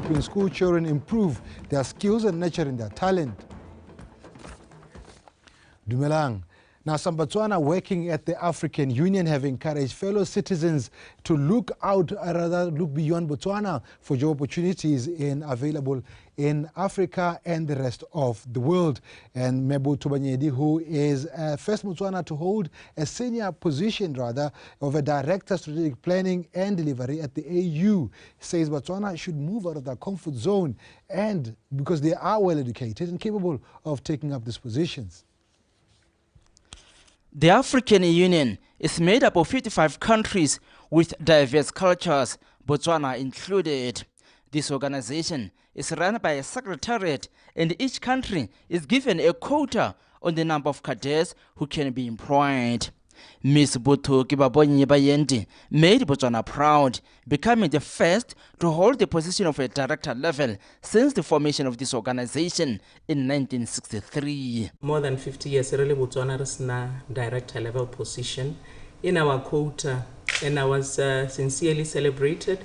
helping school children improve their skills and nurturing their talent. Dumelang. Now, some Botswana working at the African Union have encouraged fellow citizens to look beyond Botswana for job opportunities available in Africa and the rest of the world. And Mebu Tubanyedi, who is first Botswana to hold a senior position, of a Director Strategic Planning and Delivery at the AU, says Botswana should move out of their comfort zone, and because they are well educated and capable of taking up these positions. The African Union is made up of 55 countries with diverse cultures, Botswana included. This organization is run by a secretariat, and each country is given a quota on the number of cadets who can be employed. Ms. Botho Kibabonye Bayendi made Botswana proud, becoming the first to hold the position of a director level since the formation of this organization in 1963. More than 50 years, really Botswana is na director level position in our quota, and I was sincerely celebrated.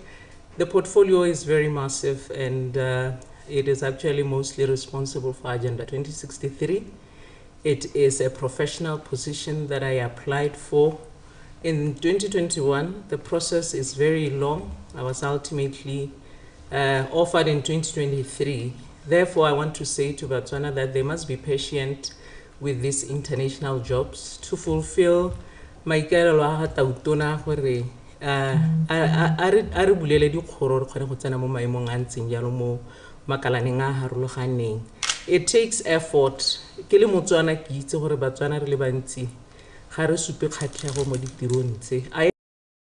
The portfolio is very massive, and it is actually mostly responsible for Agenda 2063. It is a professional position that I applied for. In 2021, the process is very long. I was ultimately offered in 2023. Therefore, I want to say to Botswana that they must be patient with these international jobs to fulfill my It takes effort.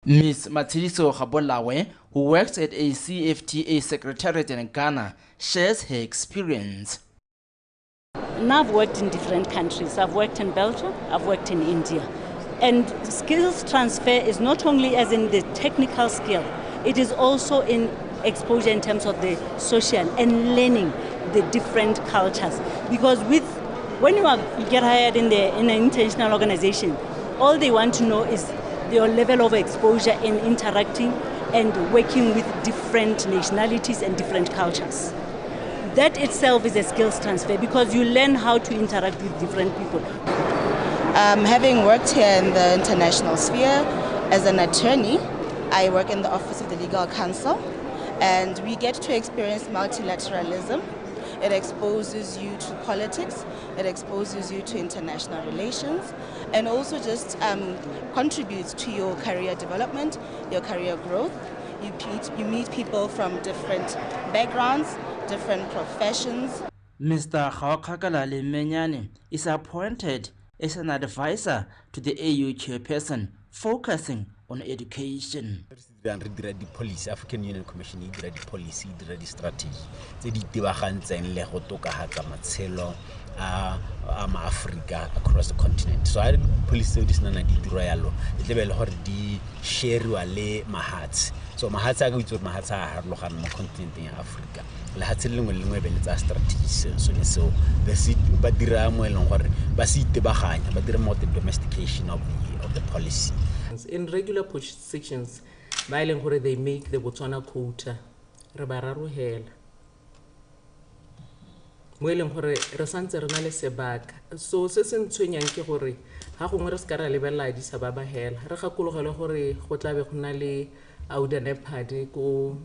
Ms. Matshidiso Gabolawe, who works at a CFTA secretariat in Ghana, shares her experience. Now I've worked in different countries. I've worked in Belgium, I've worked in India. And skills transfer is not only as in the technical skill, it is also in exposure in terms of the social and learning the different cultures. Because when you get hired in an international organization, all they want to know is your level of exposure in interacting and working with different nationalities and different cultures. That itself is a skills transfer because you learn how to interact with different people. Having worked here in the international sphere as an attorney, I work in the Office of the Legal Counsel, and we get to experience multilateralism. It exposes you to politics, it exposes you to international relations, and also just contributes to your career development, your career growth. You meet people from different backgrounds, different professions. Mr. Khawakakalale Menyane is appointed as an advisor to the AU chairperson, focusing on education. Policy, African Union Commission, policy, strategy. Africa across the continent. So I policy is not royal. It level di share wale mahats. So mahats are going to mahats are local continent in Africa. La hatseleng lengwe be letsa strategies so the seat but dira mo elong gore ba se itebaganya ba dira more the domestication of the policy. In regular positions, they make the Botswana quota. So se se ntshwenyang ke gore ha gongwe re ska ra lebella di sa ba hela re gakologela gore go tla be go na le audanepad ko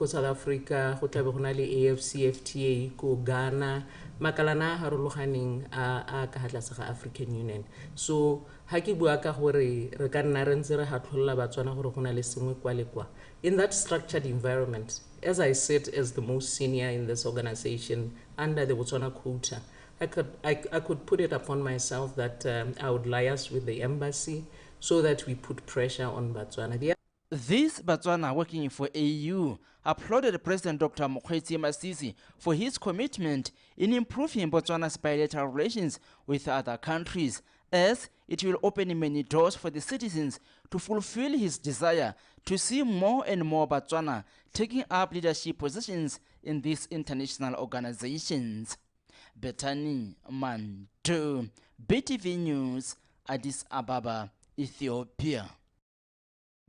South Africa, go tla be go na le AFCFTA ko Ghana, makalana ha rologaneng a ka hatlasa ga African Union. So ha ke bua ka gore re ka nna re ntse re hatlolla Batswana gore go na le sengwe kwa le kwa. In that structured environment, as I sit as the most senior in this organization under the Botswana quota, I could put it upon myself that I would liaise with the embassy so that we put pressure on Botswana. This Botswana working for AU applauded President Dr. Mokgweetsi Masisi for his commitment in improving Botswana's bilateral relations with other countries, as it will open many doors for the citizens to fulfill his desire to see more and more Botswana taking up leadership positions in these international organizations. Bethany Manto, BTV News, Addis Ababa, Ethiopia.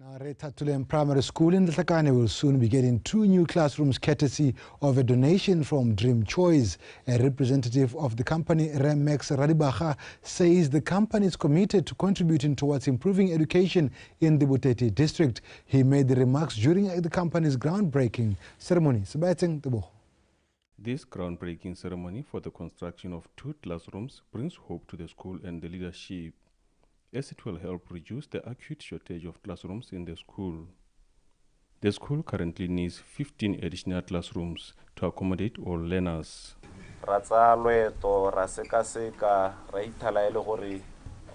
Now, Retatulem Primary School in Tlhakane will soon be getting 2 new classrooms courtesy of a donation from Dream Choice. A representative of the company, Remex Radibacha, says the company is committed to contributing towards improving education in the Buteti district. He made the remarks during the company's groundbreaking ceremony. This groundbreaking ceremony for the construction of 2 classrooms brings hope to the school and the leadership, as it will help reduce the acute shortage of classrooms in the school. The school currently needs 15 additional classrooms to accommodate all learners. Ratsa loeto ra seka ra ithala ele gore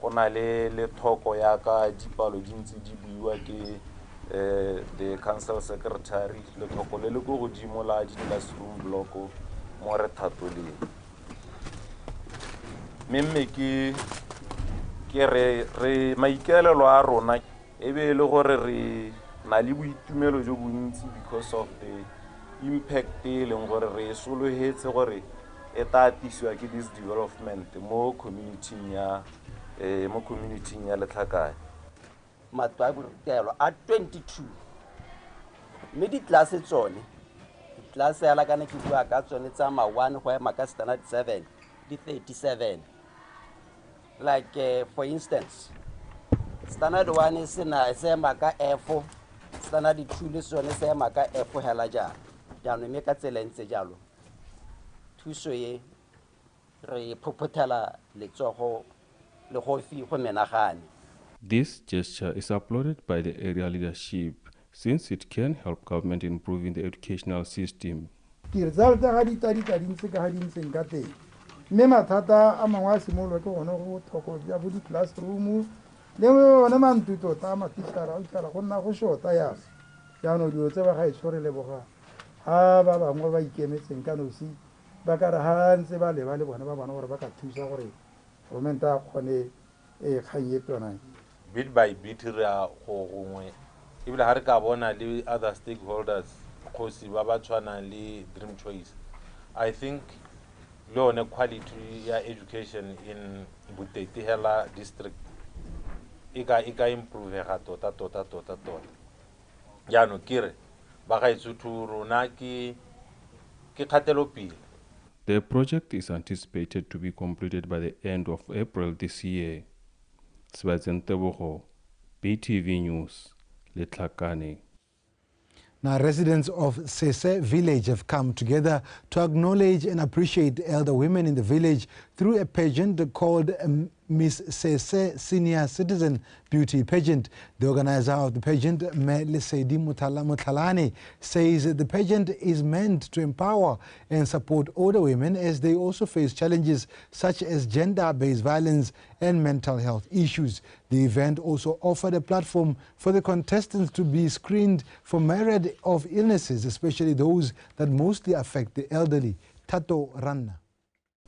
go na le thoko ya ka dipalo dintsi di buiwa ke the council secretary le thoko le go godimo la di classroom block mo re thatoleng. Mme ke re maikelelo a rona e be le gore re na le boitumelo jo bontsi because of the impact e leng gore re solohetse gore e tatiswa ke this development mo community ya Letlhakane. Matbagelo a 22 mme di class tsone class ya la kana ke bua ka tsone tsa ma 1 go ya maka standard 7 di 37. Like for instance, standard 1 is na se maka F, standard 2 le sone se maka F hela ja no me ka tsela ntse jalo thuso ye re phophothela letsogo le go fi go menagane. This gesture is applauded by the area leadership since it can help government in improving the educational system. Mme mathata a mangwe a simololo ke gone go thoko ya bo di-classroom le one mantuto ta matitšhara a itšhala go nna go shota yalo jaanong dilo tse ba ga e tshwore leboga ga ba bangwe ba ikemetseng ka nosi ba ka re ga ntse ba leba le bone ba bone gore ba ka thusa gore government a kgone kgang e tsona. Bit by bit re a go gongwe ebile ga re ka bona le other stakeholders kgosi ba ba tshwanang le Dream Choice. I think low quality education in Buteti Hela district ika improve ga tota jaanong kire ba ga ithutu rona ke kgatelopele. The project is anticipated to be completed by the end of April this year. Tebogo, BTV News, Letlhakane. Now, residents of Sese village have come together to acknowledge and appreciate elder women in the village through a pageant called Miss Sese Senior Citizen Beauty Pageant. The organizer of the pageant, Lesedi Muthalane, says the pageant is meant to empower and support older women as they also face challenges such as gender-based violence and mental health issues. The event also offered a platform for the contestants to be screened for myriad of illnesses, especially those that mostly affect the elderly. Tato Ranna.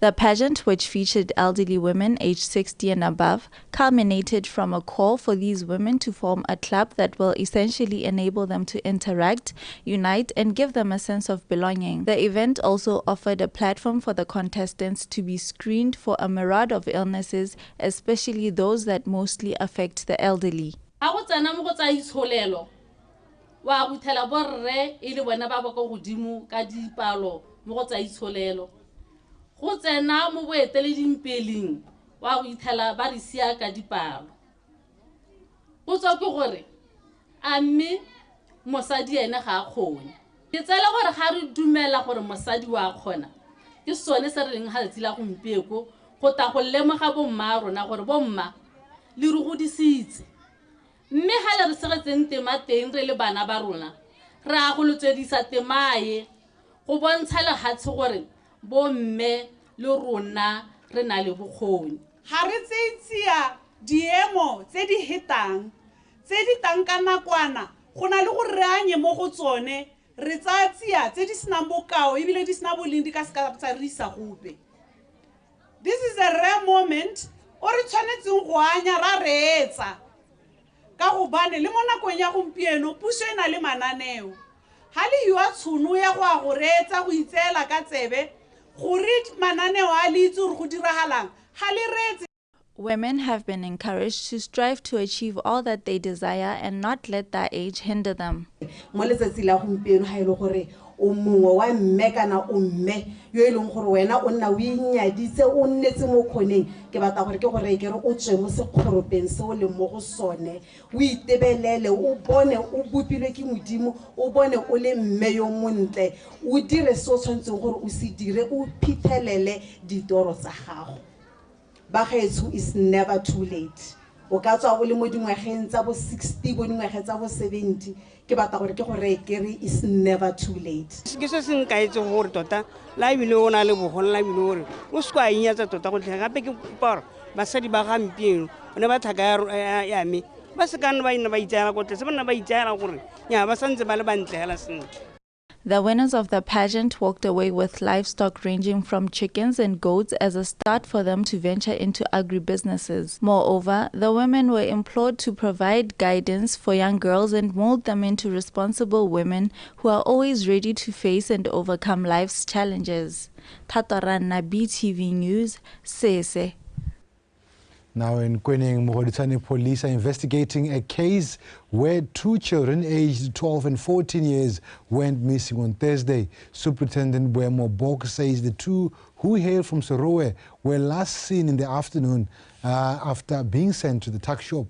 The pageant, which featured elderly women aged 60 and above, culminated from a call for these women to form a club that will essentially enable them to interact, unite, and give them a sense of belonging. The event also offered a platform for the contestants to be screened for a myriad of illnesses, especially those that mostly affect the elderly. Go tsena mo boeteledipeleng wa go ithela ba re sia ka dipalo. Go tswa ke gore a mme mosadi ene ga a kgone. Ke tsela gore ga re dumela gore mosadi wa kgona ke sone se re leng ga letsi la gompieko go ta go lemoga bomma rona gore bomma le re godisitse. Mme ga le re segetseng tema teng re le bana ba rona re a go lotswedisa temae go bontsha le hatse gore bomme le rona re na le bokgoni. Ha re tseitsia diemo tse di hitang tse di tanka nakwana go na le go reanye mo go tsone re tsatsia tse di sena bokao ebile di sena bolindi ka ska tsa risa gope. This is a rare moment o re tshwanetseng go anya ra reetsa ka go bane le mo nakong ya gompieno puso ena le mananeo ha le yua tshono ya go reetsa go itsela ka tsebe. Women have been encouraged to strive to achieve all that they desire and not let their age hinder them. Mo letsatsi la gompieno ha ile gore o mongwe wa mme kana o mme yo e leng gore wena o nna o inyaditse o nnetse mo khoneng ke batla gore ke gore ke re o tswe mo sekgoropeng se o le mo go sone o itebelele o bone o bopilwe ke modimo o bone o le mme yo montle o dire se o tshwanetseng gore o se dire o phithelele ditoro tsa gago. Bagaetso is never too late. O ka tswa o le mo dingwageng tsa bo 60 bo dingwageng tsa bo 70 ke batla gore ke gore kere is never too late. Ke se seng ka etse gore tota la bile o na le bogolo la bile gore o se kwa inyatsa tota go tlhega gape ke kupara basadi ba gampieno o ne ba thaka ya me ba se kana ba ina ba itsaela go tletse ba nna ba itsaela gore nya ba santse ba le bantlela sentle. The winners of the pageant walked away with livestock ranging from chickens and goats as a start for them to venture into agribusinesses. Moreover, the women were implored to provide guidance for young girls and mold them into responsible women who are always ready to face and overcome life's challenges. Tatarana, BTV News, Sese. Now in Kwening, Mogoditane police are investigating a case where 2 children aged 12 and 14 years went missing on Thursday. Superintendent Boemo Bok says the 2 who hail from Sorowe were last seen in the afternoon after being sent to the tuck shop.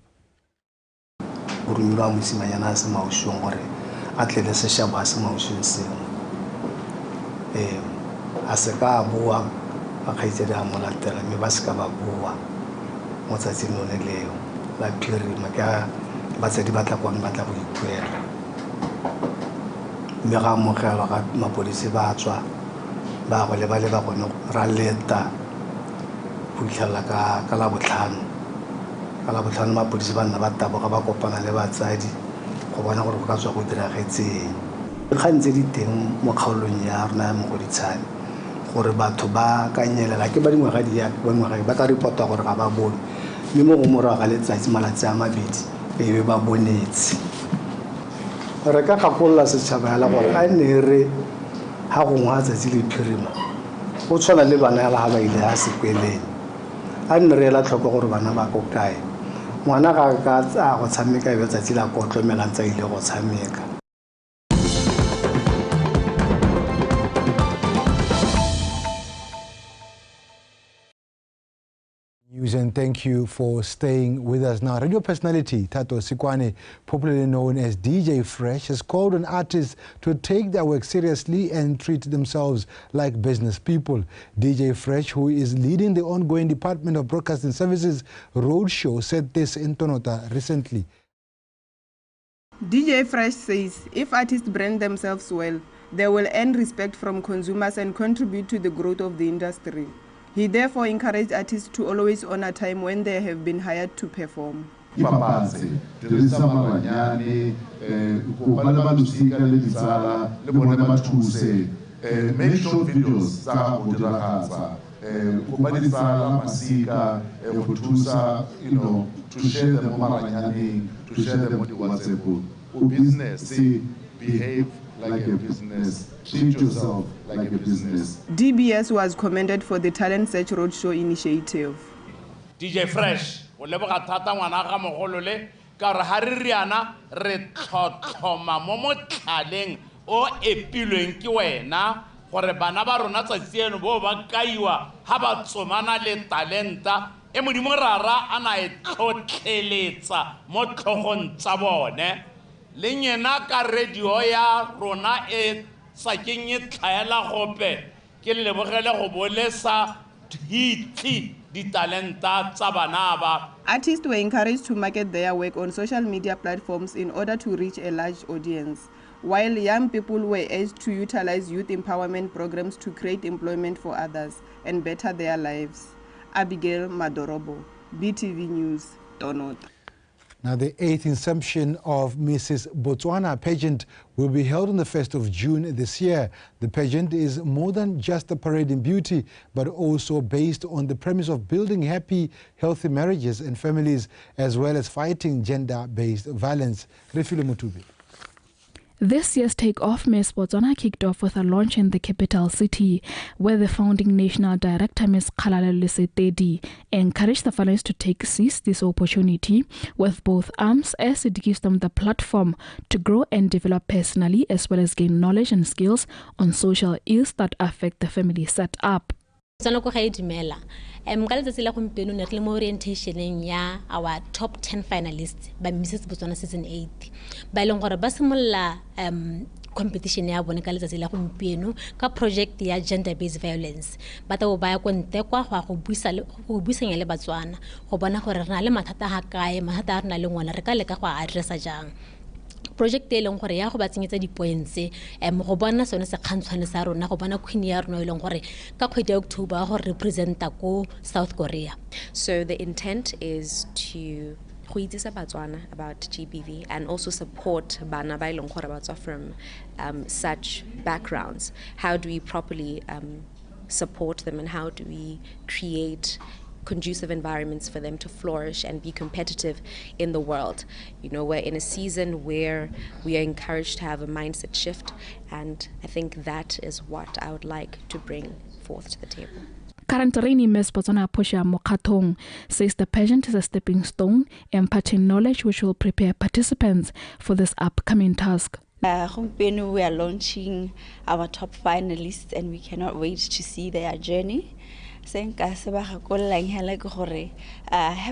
Motsatsi no ne leo la phirima ka batsadi ba tla kwang ba tla go ipuela mme ga mogelo ga mapolisi ba tswa ba go le ba gone ra leta go itlhela ka la botlhano mapolisi ba nna ba taboga ba kopana le batsadi go bona gore go ka tswa go diragetseng kgantse di teng mo kgaolong ya rona ya Mogoditshane gore batho ba kanyelela ke ba dingwaga di ya ba tla reporta gore ga ba bone mme mo go morago ga letsatsi malatsi a mabedi e be ba bonetse re ka gakolola setšhaba yala gore a ne re ga gongwe a tsatsi le phirima go tshwana le bana yala ga ba ile a sekweleng a nne re ela tlhoko gore bana ba ko kae ngwana ga ka tsa go tshameka e be tsatsi la kotlomelang tsa ile go tshameka. News, and thank you for staying with us. Now, radio personality Tato Sikwane, popularly known as DJ Fresh, has called on artists to take their work seriously and treat themselves like business people. DJ Fresh, who is leading the ongoing Department of Broadcasting Services Roadshow, said this in Tonota recently. DJ Fresh says if artists brand themselves well, they will earn respect from consumers and contribute to the growth of the industry. He therefore encouraged artists to always honor time when they have been hired to perform. Make short videos to share them to share them with WhatsApp. Business, say, behave like a business. Treat yourself like a business. DBS was commended for the Talent Search Roadshow initiative. DJ Fresh, o leboga thata ngwana ga mogolo le ka re ha re riana re tlhotlhoma mo motlhaleng o epilweng ke wena gore bana ba rona tsatsieno bo ba kaiwa ha ba tsomana le talenta e modimo rara ana e tlhotlheletsa mo tlhogong tsa bone le nyena ka radio ya rona e sa kenye tlhaela gope ke lebogele go bolesa hiti di talenta tsa bana ba. Artists were encouraged to market their work on social media platforms in order to reach a large audience, while young people were urged to utilize youth empowerment programs to create employment for others and better their lives. Abigail Madorobo, BTV News, Tonota. Now, the 8th inception of Mrs. Botswana pageant will be held on the 1st of June this year. The pageant is more than just a parade in beauty, but also based on the premise of building happy, healthy marriages and families, as well as fighting gender-based violence. Refilo Mutubi. This year's Take-Off Miss Botswana kicked off with a launch in the capital city, where the founding national director, Ms. Kgalale Lesetedi, encouraged the finalists to seize this opportunity with both arms, as it gives them the platform to grow and develop personally, as well as gain knowledge and skills on social ills that affect the family setup. Ka letsatsi la gompieno ne re le mo orientationeng ya our top 10 finalists by Mrs. Botswana season 8 ba ileng gore ba simolla competition ya bone ka letsatsi la gompieno ka project ya gender based violence ba tla ba ya konte kwa go buisanya le Batswana go bona gore re na le mathata ha kae mathata a re na le ngwana re ka leka go addressa jang project e leng gore ya go ba tsenyetsa di points go bona sone se khantshwane sa rona go bona queen ya rona e leng gore ka kgwedi ya October go representa ko South Korea. So the intent is to Batswana about GBV and also support bana ba ileng gore ba tswa from such backgrounds. How do we properly support them, and how do we create conducive environments for them to flourish and be competitive in the world? You know, we're in a season where we are encouraged to have a mindset shift, and I think that is what I would like to bring forth to the table. Current reigning Miss Botswana Portia Mokatong says the pageant is a stepping stone, imparting knowledge which will prepare participants for this upcoming task. We are launching our top finalists, and we cannot wait to see their journey. Have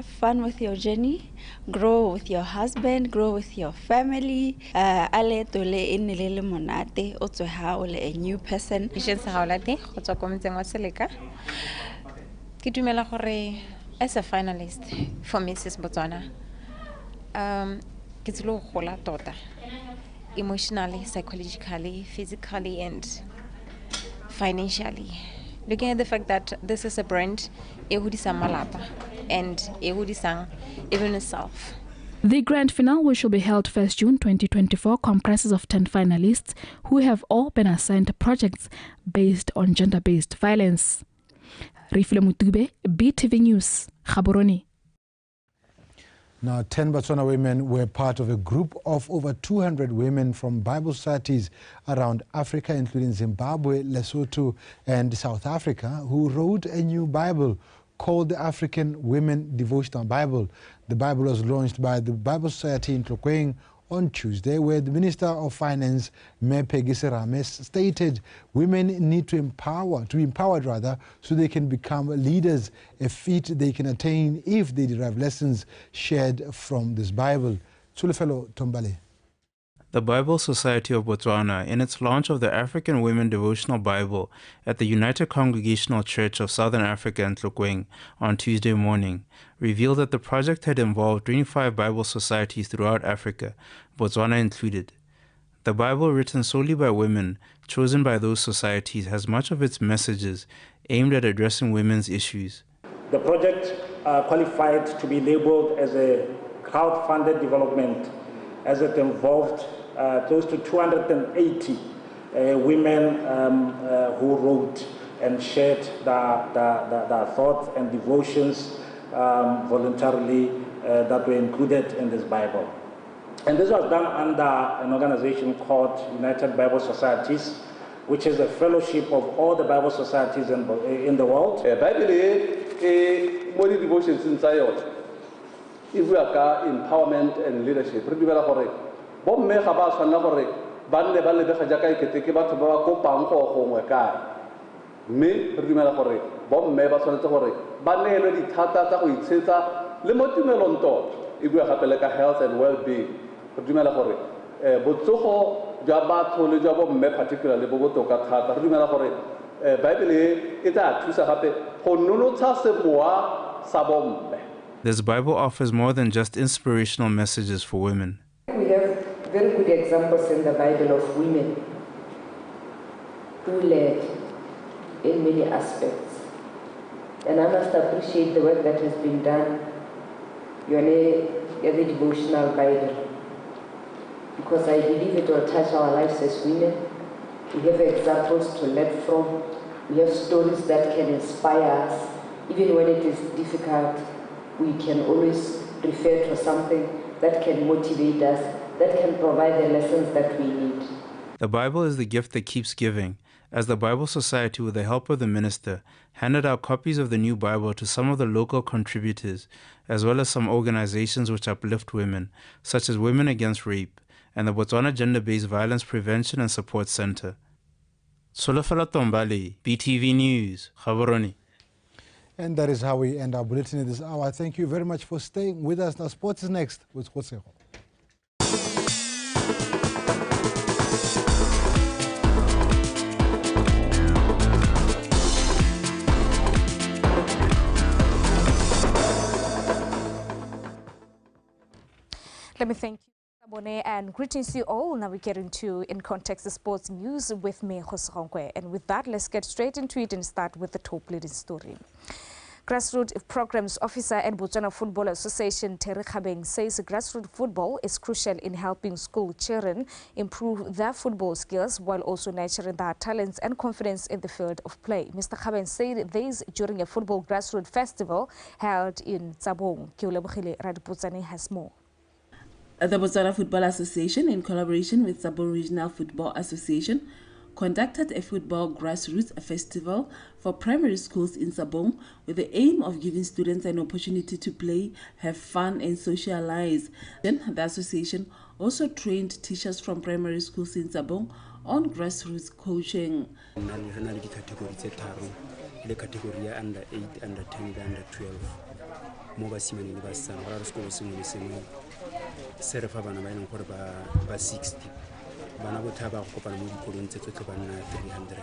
fun with your journey, grow with your husband, grow with your family. A new person. As a finalist for Mrs. Botswana, emotionally, psychologically, physically, and financially. Looking at the fact that this is a brand, Ehudisang Malapa, and Ehudisang even itself. The grand finale, which will be held 1st June 2024, comprises of 10 finalists who have all been assigned projects based on gender-based violence. Rifle Mutube, BTV News, Gaborone. Now, 10 Botswana women were part of a group of over 200 women from Bible societies around Africa, including Zimbabwe, Lesotho, and South Africa, who wrote a new Bible called the African Women Devotional Bible. The Bible was launched by the Bible Society in Tlokweng on Tuesday, where the Minister of Finance, Mepe Giserame, stated women need to be empowered so they can become leaders, a feat they can attain if they derive lessons shared from this Bible. Tulefelo Tombale. The Bible Society of Botswana, in its launch of the African Women Devotional Bible at the United Congregational Church of Southern Africa in Tlokweng on Tuesday morning, revealed that the project had involved 25 Bible societies throughout Africa, Botswana included. The Bible, written solely by women, chosen by those societies, has much of its messages aimed at addressing women's issues. The project qualified to be labeled as a crowd-funded development, as it involved close to 280 women who wrote and shared their thoughts and devotions voluntarily that were included in this Bible. And this was done under an organization called United Bible Societies, which is a fellowship of all the Bible societies in the world. Bible is devotions inside. If we are empowerment and leadership, bomme ga ba tshwana gore ba nne ba lebega jaaka ikete ke batho ba ba kopang go gongwe kae mme re dumela gore bomme ba tshwanetse gore ba neelwe dithata tsa go itshetsa le mo tumelong tota e bua gape le ka health and well-being re dumela gore botsogo jwa batho le jwa bomme particularly bo botoka thata re dumela gore Bible e tla thusa gape go nonotsha semowa sa bomme. This Bible offers more than just inspirational messages for women. We have very good examples in the Bible of women who led in many aspects. And I must appreciate the work that has been done in the devotional Bible, because I believe it will touch our lives as women. We have examples to learn from. We have stories that can inspire us. Even when it is difficult, we can always refer to something that can motivate us that can provide the lessons that we need. The Bible is the gift that keeps giving, as the Bible Society, with the help of the minister, handed out copies of the new Bible to some of the local contributors, as well as some organizations which uplift women, such as Women Against Rape and the Botswana Gender-Based Violence Prevention and Support Center. Solofela Tombali, BTV News, Gaborone. And that is how we end our bulletin at this hour. Thank you very much for staying with us. Now, sports is next with Jose. Let me thank you, Sabone, and greetings to you all. Now we get into In Context Sports News with me, Jose Ronkwe. And with that, let's get straight into it and start with the top leading story. Grassroots Programs Officer and Botswana Football Association Terry Khabeng says grassroots football is crucial in helping school children improve their football skills while also nurturing their talents and confidence in the field of play. Mr. Khabeng said this during a football grassroots festival held in Tsabong. Kiolebokhile Radiputsane has more. The Botswana Football Association, in collaboration with Tsabong Regional Football Association, conducted a football grassroots festival for primary schools in Tsabong with the aim of giving students an opportunity to play, have fun and socialize. Then the association also trained teachers from primary schools in Tsabong on grassroots coaching. Le category under 8, under 10, under 12. Mo ba simane le ba sana ra sekolo sengwe le sengwe se re fa bana ba ileng gore ba 60 bana botha ba go kopana mo dikolong tse tsotlhe ba nna 300.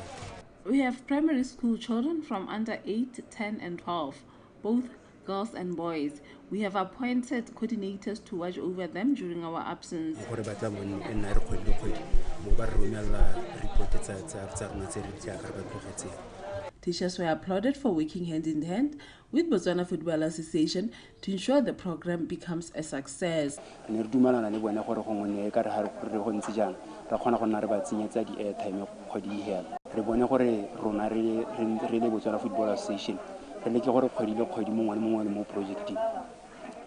We have primary school children from under 8, 10 and 12, both girls and boys. We have appointed coordinators to watch over them during our absence. Gore ba tla mo nna re kgwedi le kgwedi mo ba re romela report tsa rona tse re di tla ka ba tlogetseng. Teachers were applauded for working hand in hand with Botswana Football Association to ensure the program becomes a success. Ne re dumalana le bona gore go ngone ka re ha re go ntse jang ra khona go nna re ba tsenyetsa di airtime kgwedi hela re bone gore rona re le Botswana Football Association re le ke gore kgwedi le kgwedi mongwe le mo projecting.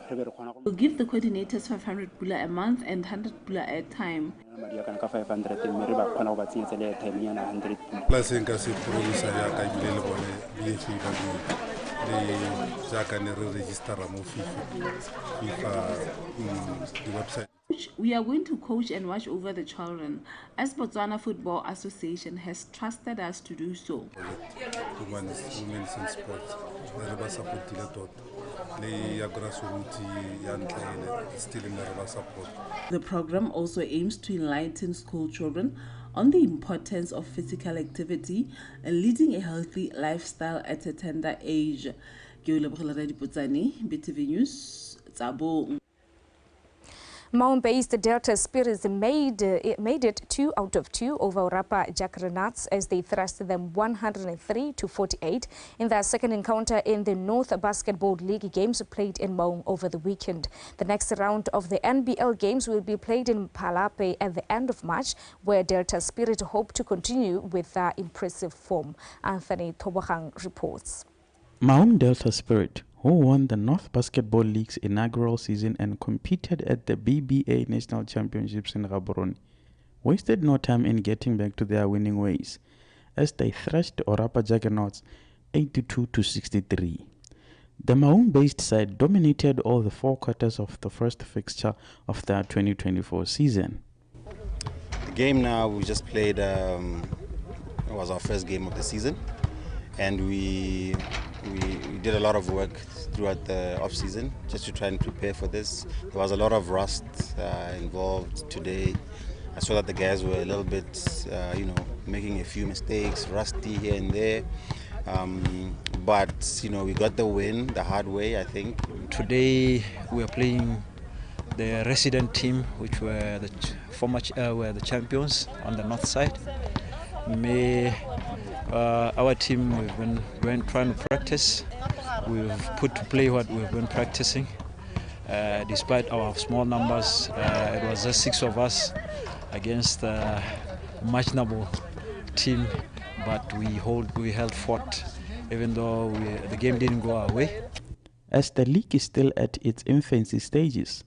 We'll give the coordinators 500 pula a month and 100 pula at a time. Maria kana ka 500 mme re ba khona go ba tsenyetsa le airtime yana 100 pula. La senka se promise ya ka ile le bone BFA ba le jaka ne re register mo FIFA the website. We are going to coach and watch over the children, as Botswana Football Association has trusted us to do so. Women's in sports, re support the program also aims to enlighten school children on the importance of physical activity and leading a healthy lifestyle at a tender age. BTV News, Tsabong. Maun-based Delta Spirits made it 2 out of 2 over Orapa Jackrenuts as they thrashed them 103-48 in their second encounter in the North Basketball League games played in Maun over the weekend. The next round of the NBL games will be played in Palape at the end of March, where Delta Spirit hope to continue with their impressive form. Anthony Tobohang reports. Maun Delta Spirit, who won the North Basketball League's inaugural season and competed at the BBA National Championships in Gaborone, wasted no time in getting back to their winning ways as they thrashed Orapa Juggernauts 82-63. The Maun-based side dominated all the 4 quarters of the first fixture of the 2024 season. The game now we just played was our first game of the season, and we did a lot of work throughout the off-season just to try and prepare for this. There was a lot of rust involved today. I saw that the guys were a little bit, making a few mistakes, rusty here and there. But, we got the win the hard way, I think. Today we are playing the resident team, which were the champions on the north side. Our team, we've been trying to practice. We've put to play what we've been practicing. Despite our small numbers, it was just 6 of us against a matchable team, but we held fort, even though the game didn't go our way. As the league is still at its infancy stages,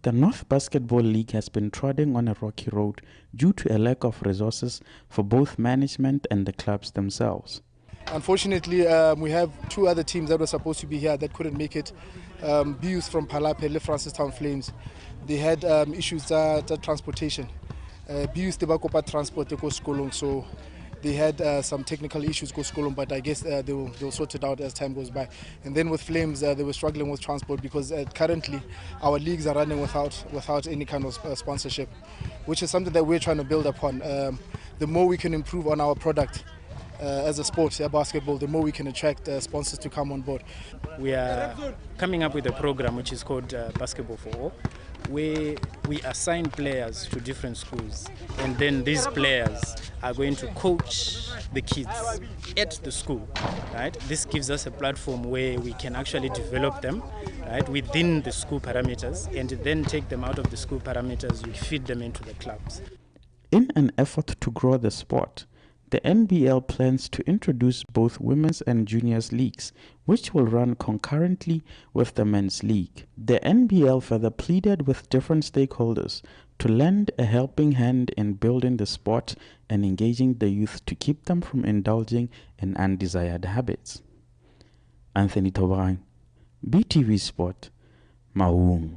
the North Basketball League has been treading on a rocky road due to a lack of resources for both management and the clubs themselves. Unfortunately, we have two other teams that were supposed to be here that couldn't make it. Bius from Palape, Francistown Flames. They had issues with transportation. Bius they were transport to go skolong, so they had some technical issues go skolong, but I guess they'll sort it out as time goes by. And then with Flames, they were struggling with transport because currently our leagues are running without any kind of sponsorship, which is something that we're trying to build upon. The more we can improve on our product as a sport, basketball, the more we can attract sponsors to come on board. We are coming up with a program which is called Basketball for All, where we assign players to different schools, and then these players are going to coach the kids at the school, right? This gives us a platform where we can actually develop them, right, within the school parameters, and then take them out of the school parameters, we feed them into the clubs. In an effort to grow the sport, the NBL plans to introduce both women's and juniors leagues, which will run concurrently with the men's league. The NBL further pleaded with different stakeholders to lend a helping hand in building the sport and engaging the youth to keep them from indulging in undesired habits. Anthony Tobarang, BTV Sport, Maung.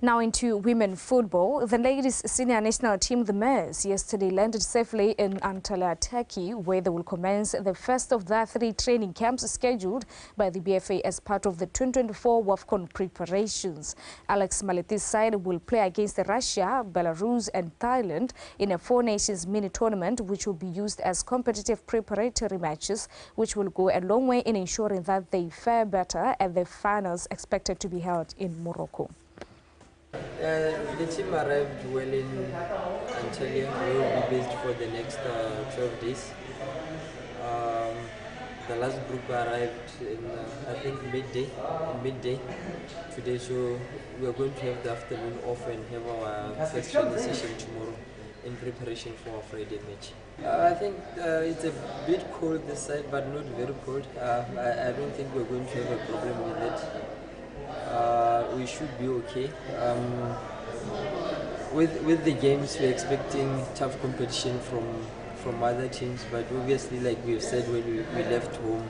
Now into women football. The ladies' senior national team, the Mers, yesterday landed safely in Antalya, Turkey, where they will commence the first of the 3 training camps scheduled by the BFA as part of the 2024 WAFCON preparations. Alex Maleti's side will play against Russia, Belarus and Thailand in a 4-nations mini tournament, which will be used as competitive preparatory matches, which will go a long way in ensuring that they fare better at the finals expected to be held in Morocco. The team arrived well in Antalya. We will be based for the next 12 days. The last group arrived in, I think, midday today, so we are going to have the afternoon off and have our first training session tomorrow in preparation for our Friday match. I think it's a bit cold this side, but not very cold. I don't think we're going to have a problem with it. We should be okay. With the games, we're expecting tough competition from other teams, but obviously, like we've said when we left home,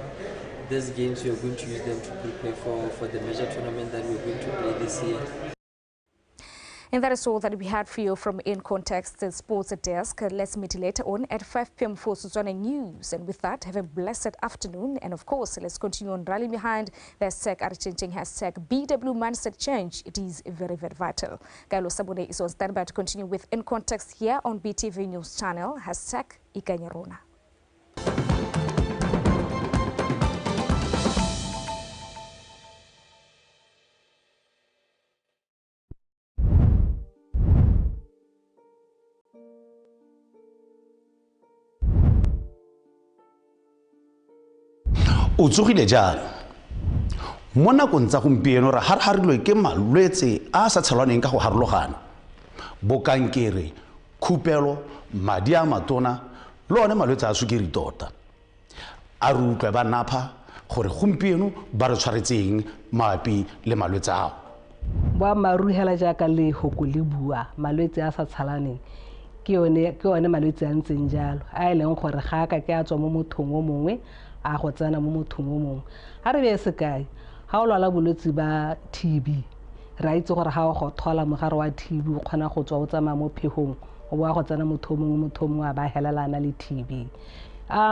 these games we are going to use them to prepare for the major tournament that we're going to play this year. And that is all that we had for you from In Context, the Sports Desk. Let's meet later on at 5 p.m. for Botswana News. And with that, have a blessed afternoon. And of course, let's continue on rallying behind the hashtag BW Mindset Change. It is very, very vital. Kailo Sabone is on standby to continue with In Context here on BTV News Channel. Hashtag Ikanyarona. O tsogile jalo mo nakong tsa gompieno re harharilwe ke malwetse a sa tshelwaneng ka go harologana bokankere khupelo madi a matona le one malwetse a sukiri tota a re utlwe ba napha gore gompieno ba re tshwaretseng mapi le malwetse ao boammaaruri hela jaaka le hoko le bua malwetse a sa tshalaneng ke one malwetse a ntseng jalo a e leng gore ga ka ke a tswa mo mothong o mongwe a go tsena mo mothong o mongwe ha re be se kae ha o lwala bolwetse ba TB ra itse gore ha o go thola mogare wa TB o kgona go tswa o tsamaya mo phegong o boa go tsena motho mongwe a ba helelana le TB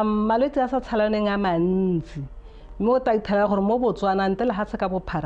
malwetse a sa tshalaneng a mantsi mo ta ithela gore mo Botswana ntle le ha se ka bophara